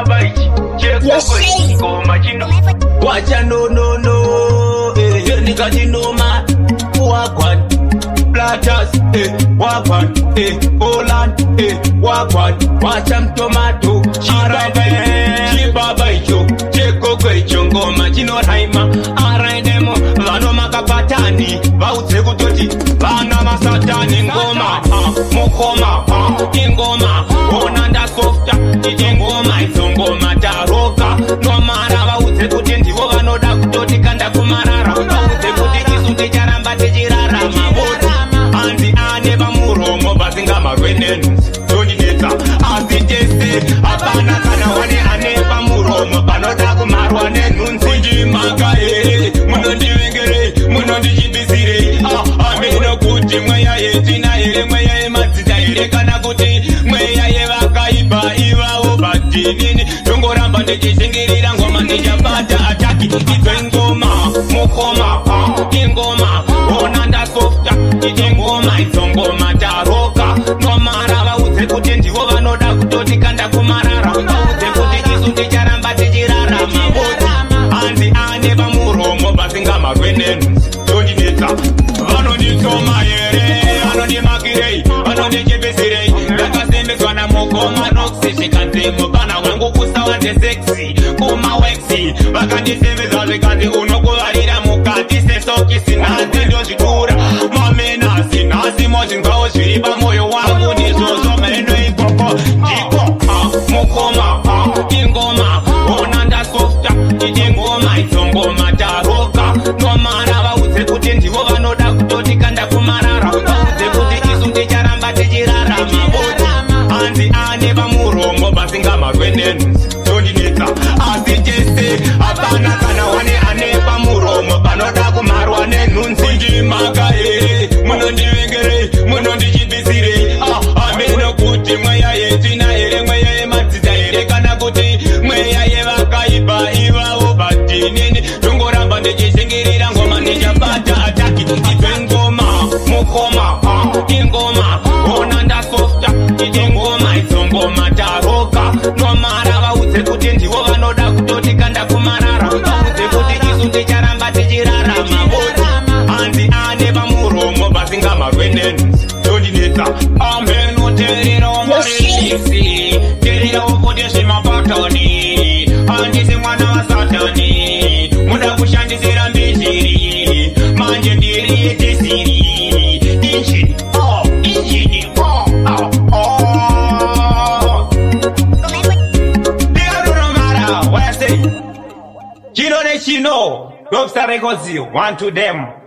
Chibaba ichi, chekoko ichi, ngoma chino. Wacha no, nika chinoma, wagwan. Platters, wagwan, Poland, wagwan. Wacha mtomato, Chibaba icho, chekoko icho, ngoma chino raima. Araidemo, vano makapatani, vautse kutoti, vana masatani, ngoma, mukoma, ingoma, onanda softa, ingoma, izongoma, taroka, nomara, vautse kuti ndivo vanoda kutoti kanda kumarara, vautse kuti kisuti charamba tichirara, mabota, anzi ane pamuromo, bazinga marwenenu, tondineta, azitese, apana kana wane ane pamuromo, panoda kumarwa nenunzi, kujimaka, munondivengere, munondichibisire, ameno kuti mweya yetina ere, mweya yemadzita ere, kana kuti mweya yevakaipa ivavo badinini, tongoramba ndichishingirira ngoma ndichapata ataki, idze ngoma, mukoma, ingoma, onanda softa, ingoma, izongoma, taroka, nomara, vaudze kuti ndivo vanoda kutoti kanda kumarara, vaudze kuti isu ticharamba tichirara, mabota, anzi ane pamuromo, bazinga marwenenu, tondinetsa, vanonditsoma here, vanondimakirei, vanondichipesirei, ndakasembeswa namukoma nokusishikanzemo, pana wangu kusawande sexy, kumawexi, vakandisembesa zvikanzi unokuvarira mukati sesokisi, nhazi ndozvidura, mamenasi, nhasi mozvingawo zviri pamoyo wangu, ndizvozvo meno ikoko, ndiko, mukoma, ingoma, onanda softa, ingoma, izongoma, taroka, nomara, vaudze kuti ndivo vanoda kutoti kanda kumarara, vaudze kuti isu ticharamba tichirara, mabota, anzi ane pamuromo, bazinga marwenenu, tondinetsa, asi tese, apana kana wane ane pamuromo, panoda kumarwa nenhunzi, kujimaka here, munondivengere, munondichibisire, ameno kuti mweya yetina here, mweya yemadzita here, kana kuti mweya yevakaipa ivavo badinini, tongoramba ndichishingirira ngoma ndichapata ataki, idze ngoma, mukoma, ingoma, onanda softa, ingoma, izongoma, taroka, nomara, vaudze kuti ndivo vanoda kutoti kanda kumarara, vaudze kuti isu ticharamba tichirara, mabota, anzi ane pamuromo, bazinga marwenenu, tondinetsa, amenoterera marishisi, terera ukuti zvimapatani, handisi mwana wasatani, muda kushandisira mbijiri, manje ndiri yetesiri, injini, injini, Chino, Rockstar Records, one to them.